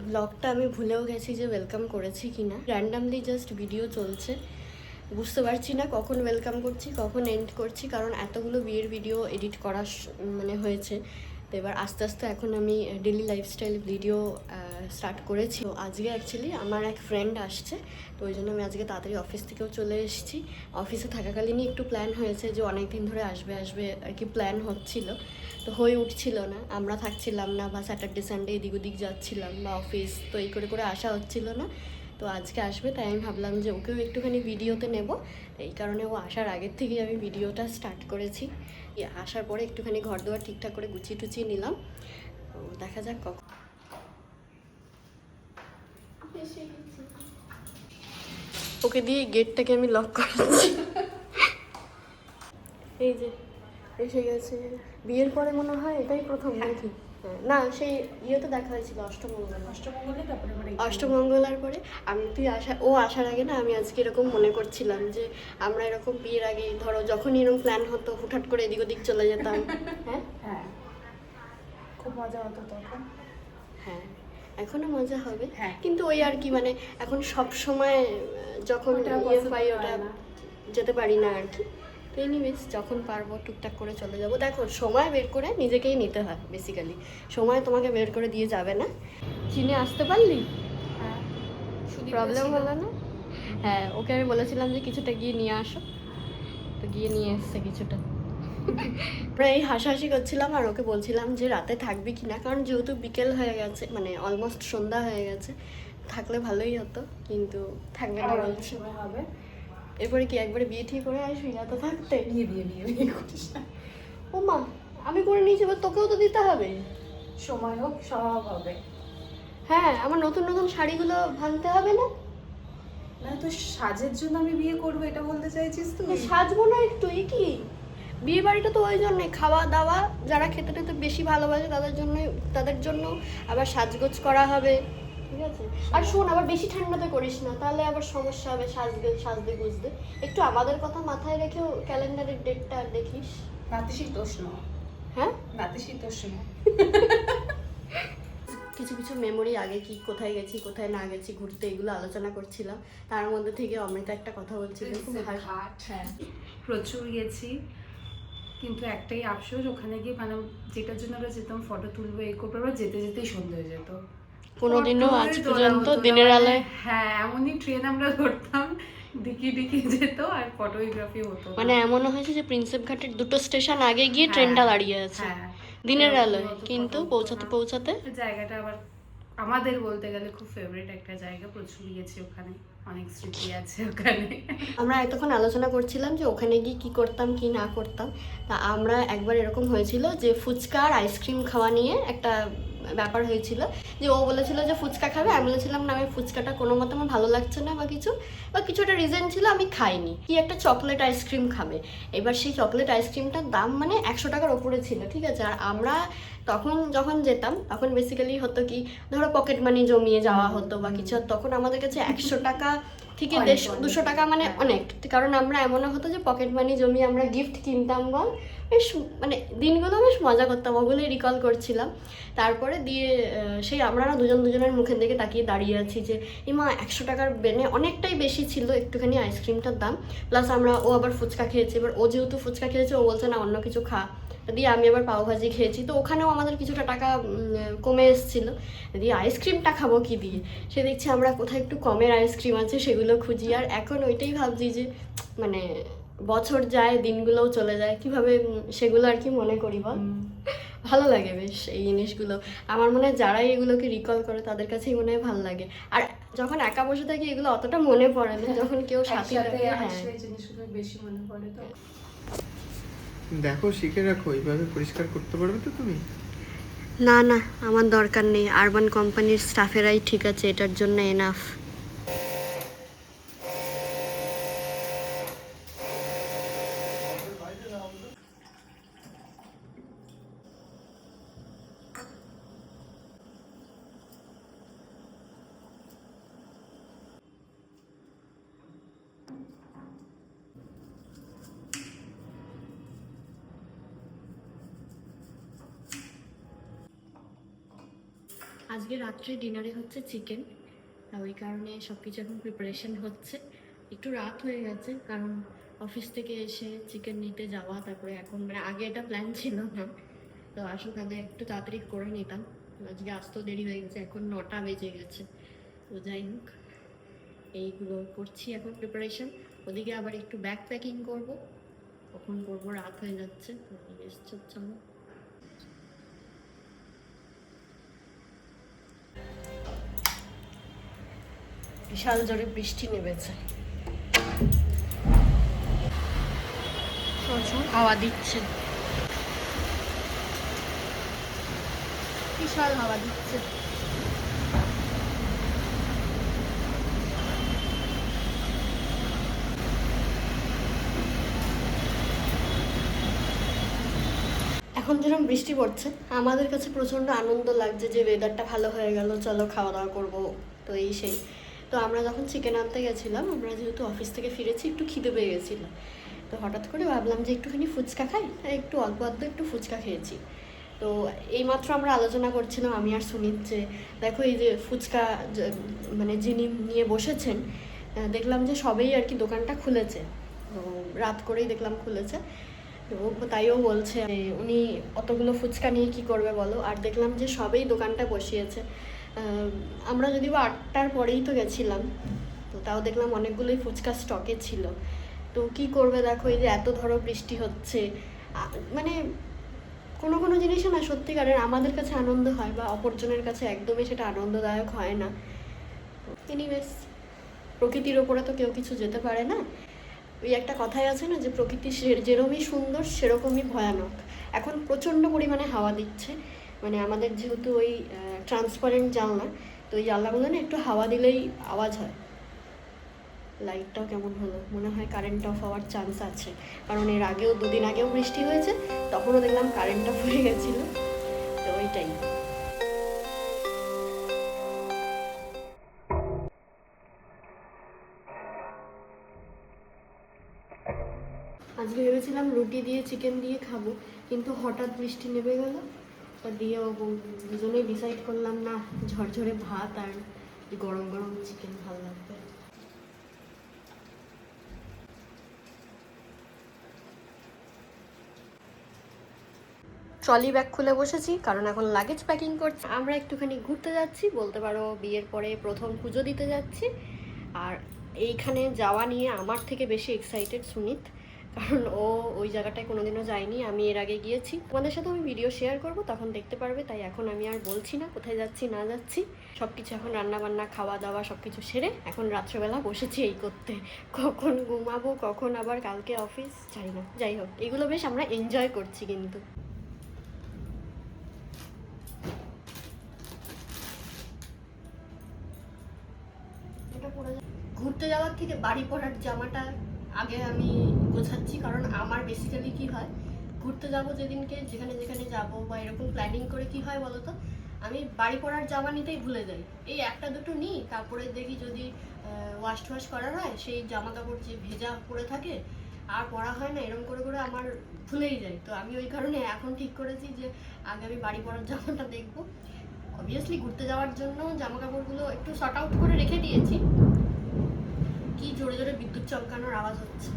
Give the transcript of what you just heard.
ব্লগটা আমি ভুলেও গেছি যে ওয়েলকাম করেছি কিনা। র্যান্ডামলি জাস্ট ভিডিও চলছে, বুঝতে পারছি না কখন ওয়েলকাম করছি কখন এন্ড করছি, কারণ এতগুলো বিয়ের ভিডিও এডিট করা মানে হয়েছে। তো এবার আস্তে আস্তে এখন আমি ডেলি লাইফস্টাইল ভিডিও স্টার্ট করেছি। তো আজকে অ্যাকচুয়ালি আমার এক ফ্রেন্ড আসছে, তো ওই জন্য আমি আজকে তাড়াতাড়ি অফিস থেকেও চলে এসেছি। অফিসে থাকাকালীনই একটু প্ল্যান হয়েছে যে অনেক দিন ধরে আসবে আসবে আর কি প্ল্যান হচ্ছিল, তো হয়ে উঠছিল না, আমরা থাকছিলাম না বা স্যাটারডে সানডে এদিক ওদিক যাচ্ছিলাম বা অফিস, তো এই করে করে আসা হচ্ছিল না। তো আজকে আসবে, তাই আমি ভাবলাম যে ওকেও একটুখানি ভিডিওতে নেব, এই কারণে ও আসার আগের থেকেই আমি ভিডিওটা স্টার্ট করেছি। আসার পরে একটুখানি ঘর দুয়ার ঠিকঠাক করে গুছিয়ে টুচিয়ে নিলাম। তো দেখা যাক কখন ওকে দিয়ে গেটটাকে আমি লক করেছি। এই যে এসে গেছে। বিয়ের পরে মনে হয় এটাই প্রথম নাকি? না, সেই ইয়েতে দেখা হয়েছিল অষ্টমঙ্গলার পরে। ও আসার আগে না আমি আজকে এরকম মনে করছিলাম যে আমরা এরকম বিয়ের আগে ধরো যখনই এরকম প্ল্যান হতো হুটহাট করে এদিক ওদিক চলে যেতাম। হ্যাঁ, খুব মজা হতো তখন। হ্যাঁ, এখনো মজা হবে, হ্যাঁ, কিন্তু ওই আর কি, মানে এখন সব সময় যখন পাই ওটা যেতে পারি না আর কি। তো এনিওয়েজ যখন পারবো টুকটাক করে চলে যাব। দেখো, সময় বের করে নিজেকেই নিতে হয় বেসিক্যালি, সময় তোমাকে বের করে দিয়ে যাবে না। চিনে আসতে পারলি? হ্যাঁ, প্রবলেম হলো না? হ্যাঁ, ওকে আমি বলেছিলাম যে কিছুটা গিয়ে নিয়ে আসো, তো গিয়ে নিয়ে এসছে কিছুটা। আমরা এই হাসাহাসি করছিলাম আর ওকে বলছিলাম যে রাতে থাকবি কি না, কারণ যেহেতু বিকেল হয়ে গেছে, মানে অলমোস্ট সন্ধ্যা হয়ে গেছে, থাকলে ভালোই হতো, কিন্তু থাকবে না বলছে। হবে এরপরে কি একবারে বিয়ে ঠিক করে আসবি না তো থাকতে? বিয়ে করিস না। ও মা, আমি করে নিয়েছি, এবার তোকেও তো দিতে হবে। সময় হোক, সব হবে। হ্যাঁ, আমার নতুন নতুন শাড়িগুলো ভাঙতে হবে না? না, তো সাজের জন্য আমি বিয়ে করবো এটা বলতে চাইছিস তুই? সাজবো না একটু? এ কি, বিয়ে বাড়িটা তো ওই জন্যে, খাওয়া দাওয়া, যারা খেতে টেতে বেশি ভালোবাসে তাদের জন্য আবার সাজগোজ করা হবে, ঠিক আছে? আর শোন, আবার বেশি ঠান্ডাতে করিস না, তাহলে আবার সমস্যা হবে সাজতে গুজতে। একটু আমাদের কথা মাথায় রেখেও ক্যালেন্ডারের ডেটটা দেখিস। নাতিশীতোষ্ণ। হ্যাঁ, নাতিশীতোষ্ণ। কিছু কিছু মেমোরি, আগে কি কোথায় গেছি কোথায় না গেছি ঘুরতে, এগুলো আলোচনা করছিলাম। তার মধ্যে থেকে অমৃতা একটা কথা বলছিল, খুব ঘাট, হ্যাঁ, প্রচুর গেছি, কিন্তু একটাই আফসোস, ওখানে গিয়ে মানে যেটার জন্য আমরা যেতাম ফটো তুলবো এই করবো, আমরা যেতে যেতেই সন্ধ্যে হয়ে যেত। কোনোদিনও আজ পর্যন্ত দিনের আলোয়, হ্যাঁ, এমনই ট্রেন আমরা ধরতাম, দিকে দিকে যেত আর ফটোগ্রাফি হতো। মানে এমনও হয়েছে যে প্রিন্সেপ ঘাটের দুটো স্টেশন আগে গিয়ে ট্রেনটা দাঁড়িয়ে আছে দিনের আলোয়, কিন্তু পৌঁছাতে পৌঁছাতে জায়গাটা আবার আমাদের বলতে গেলে খুব ফেভারিট একটা জায়গা, প্রচুর গিয়েছি ওখানে, অনেক স্মৃতি আছে ওখানে। আমরা এতক্ষণ আলোচনা করছিলাম যে ওখানে গিয়ে কী করতাম কি না করতাম। তা আমরা একবার এরকম হয়েছিল যে ফুচকা আর আইসক্রিম খাওয়া নিয়ে একটা ব্যাপার হয়েছিল, যে ও বলেছিল যে ফুচকা খাবে, আমি বলেছিলাম না, আমি ফুচকাটা কোনো মতে আমার ভালো লাগছে না বা কিছু একটা রিজন ছিল, আমি খাইনি। কি একটা চকলেট আইসক্রিম খাবে, এবার সেই চকলেট আইসক্রিমটার দাম মানে 100 টাকার ওপরে ছিল, ঠিক আছে? আর আমরা তখন যখন যেতাম তখন বেসিক্যালি হতো কি, ধরো পকেট মানি জমিয়ে যাওয়া হতো বা কিছু, তখন আমাদের কাছে 100 টাকা থেকে 150-200 টাকা মানে অনেক, কারণ আমরা এমনও হতো যে পকেট মানি জমিয়ে আমরা গিফট কিনতাম, বল বেশ, মানে দিনগুলো বেশ মজা করতাম, ওগুলোই রিকল করছিলাম। তারপরে দিয়ে সেই আমরা না দুজনের মুখের দিকে তাকিয়ে দাঁড়িয়ে আছি যে মা 100 টাকার বেনে অনেকটাই বেশি ছিল একটুখানি আইসক্রিমটার দাম, প্লাস ও আবার ফুচকা খেয়েছে, এবার ও যেহেতু ফুচকা খেয়েছে ও বলছে না অন্য কিছু খা, দিয়ে আমি আবার পাওভাজি খেয়েছি, তো ওখানেও আমাদের কিছুটা টাকা কমে এসেছিলো। দিয়ে আইসক্রিমটা খাবো কি দিয়ে, সে দেখছি আমরা কোথায় একটু কমের আইসক্রিম আছে সেগুলো খুঁজি, আর এখন ওইটাই ভাবছি যে মানে বছর যায় দিনগুলোও চলে যায়, কিভাবে সেগুলো আর কি মনে করি, বল ভালো লাগে বেশ এই জিনিসগুলো। আমার মনে হয় যারাই এগুলোকে রিকল করে তাদের কাছেই মনে হয় ভালো লাগে। আর যখন একা বসে থাকি এগুলো অতটা মনে পড়ে না, যখন কেউ সাথে থাকে হ্যাঁ জিনিসগুলো বেশি মনে পড়ে। তো দেখো, শিখে রাখো, এইভাবে পরিষ্কার করতে পারবে তো তুমি? না না, আমার দরকার নেই, আরবান কোম্পানির স্টাফেরাই ঠিক আছে এটার জন্য এনাফ। আজকে রাত্রে ডিনারে হচ্ছে চিকেন, ওই কারণে সব কিছু এখন প্রিপারেশন হচ্ছে। একটু রাত হয়ে গেছে কারণ অফিস থেকে এসে চিকেন নিতে যাওয়া, তারপরে এখন মানে আগে এটা প্ল্যান ছিল না, তো আসলে তাহলে একটু তাড়াতাড়ি করে নিতাম। আজকে আসতেও দেরি হয়ে গেছে, এখন 9টা বেজে গেছে। তো যাই হোক, এইগুলো করছি এখন প্রিপারেশন। ওদিকে আবার একটু ব্যাগ প্যাকিং করবো, কখন করবো রাত হয়ে যাচ্ছে। চলো বিশাল জোরে বৃষ্টি নেমেছে, প্রচুর হাওয়া দিচ্ছে, বিশাল হাওয়া দিচ্ছে। এখন যেরকম বৃষ্টি পড়ছে আমাদের কাছে প্রচণ্ড আনন্দ লাগছে যে ওয়েদারটা ভালো হয়ে গেল, চলো খাওয়া দাওয়া করবো। তো এই সেই, তো আমরা যখন চিকেন আনতে গেছিলাম, আমরা যেহেতু অফিস থেকে ফিরেছি একটু খিদে পেয়ে গেছিলো, তো হঠাৎ করে ভাবলাম যে একটুখানি ফুচকা খাই, একটু অল্প অল্প একটু ফুচকা খেয়েছি। তো এইমাত্র আমরা আলোচনা করছিলাম আমি আর সুনীত যে দেখো এই যে ফুচকা মানে যিনি নিয়ে বসেছেন, দেখলাম যে সবেই আর কি দোকানটা খুলেছে, রাত করেই দেখলাম খুলেছে। তো তাইও বলছে যে উনি অতগুলো ফুচকা নিয়ে কি করবে বলো, আর দেখলাম যে সবেই দোকানটা বসিয়েছে। আমরা যদিও 8টার পরেই তো গেছিলাম, তো তাও দেখলাম অনেকগুলোই ফুচকা স্টকে ছিল। তো কি করবে দেখো, এই যে এত ধরো বৃষ্টি হচ্ছে, মানে কোনো কোনো জিনিসও না সত্যিকারের আমাদের কাছে আনন্দ হয় বা অপরজনের কাছে একদমই সেটা আনন্দদায়ক হয় না। এনিওয়েজ, প্রকৃতির ওপরে তো কেউ কিছু যেতে পারে না। ওই একটা কথাই আছে না যে প্রকৃতি যেরকমই সুন্দর সেরকমই ভয়ানক। এখন প্রচণ্ড পরিমাণে হাওয়া দিচ্ছে, মানে আমাদের যেহেতু ওই ট্রান্সপারেন্ট জানলা, তো ওই জানলাগুলো না একটু হাওয়া দিলেই আওয়াজ হয়। লাইটটাও কেমন হলো, মনে হয় কারেন্ট অফ হওয়ার চান্স আছে, কারণ এর আগেও 2 দিন আগেও বৃষ্টি হয়েছে, তখনও দেখলাম কারেন্ট অফ হয়ে গেছিলো। তো ওইটাই। আজকে ভেবেছিলাম রুটি দিয়ে চিকেন দিয়ে খাবো, কিন্তু হঠাৎ বৃষ্টি নেমে গেল, তা দিয়েও দুজনেই ডিসাইড করলাম না, ঝরঝরে ভাত আর গরম গরম চিকেন ভালো লাগবে। ট্রলি ব্যাগ খুলে বসেছি কারণ এখন লাগেজ প্যাকিং করছি। আমরা একটুখানি ঘুরতে যাচ্ছি, বলতে পারো বিয়ের পরে প্রথম পুজো দিতে যাচ্ছি। আর এইখানে যাওয়া নিয়ে আমার থেকে বেশি এক্সাইটেড সুনীত, কারণ ও ওই জায়গাটায় কোনোদিনও যায়নি, আমি এর আগে গিয়েছি। তোমাদের সাথে আমি ভিডিও শেয়ার করব, তখন দেখতে পারবে। তাই এখন আমি আর বলছি না কোথায় যাচ্ছি না যাচ্ছি, সব কিছু এখন রান্নাবান্না খাওয়া দাওয়া সব কিছু সেরে এখন রাত্রেবেলা বসেছি এই করতে। কখন ঘুমাবো, কখন আবার কালকে অফিস, জানি না। যাই হোক, এগুলো বেশ আমরা এনজয় করছি। কিন্তু ঘুরতে যাওয়ার থেকে বাড়ি পড়ার জামাটা আগে আমি গোছাচ্ছি, কারণ আমার বেসিক্যালি কি হয়, ঘুরতে যাব যেদিনকে যেখানে যেখানে যাব বা এরকম প্ল্যানিং করে কি হয় বলো তো, আমি বাড়ি পড়ার জামা নিতেই ভুলে যাই। এই একটা দুটো নিই, তারপরে দেখি যদি ওয়াশ টোয়াশ করার হয় সেই জামা কাপড় যে ভেজা পড়ে থাকে আর পরা হয় না, এরকম করে করে আমার ভুলেই যায়। তো আমি ওই কারণে এখন ঠিক করেছি যে আগে আমি বাড়ি পড়ার জামাটা দেখবো। অবভিয়াসলি ঘুরতে যাওয়ার জন্য জামা কাপড়গুলো একটু শর্ট আউট করে রেখে দিয়েছি। কি জোরে জোরে বিদ্যুৎ চমকানোর আওয়াজ হচ্ছে।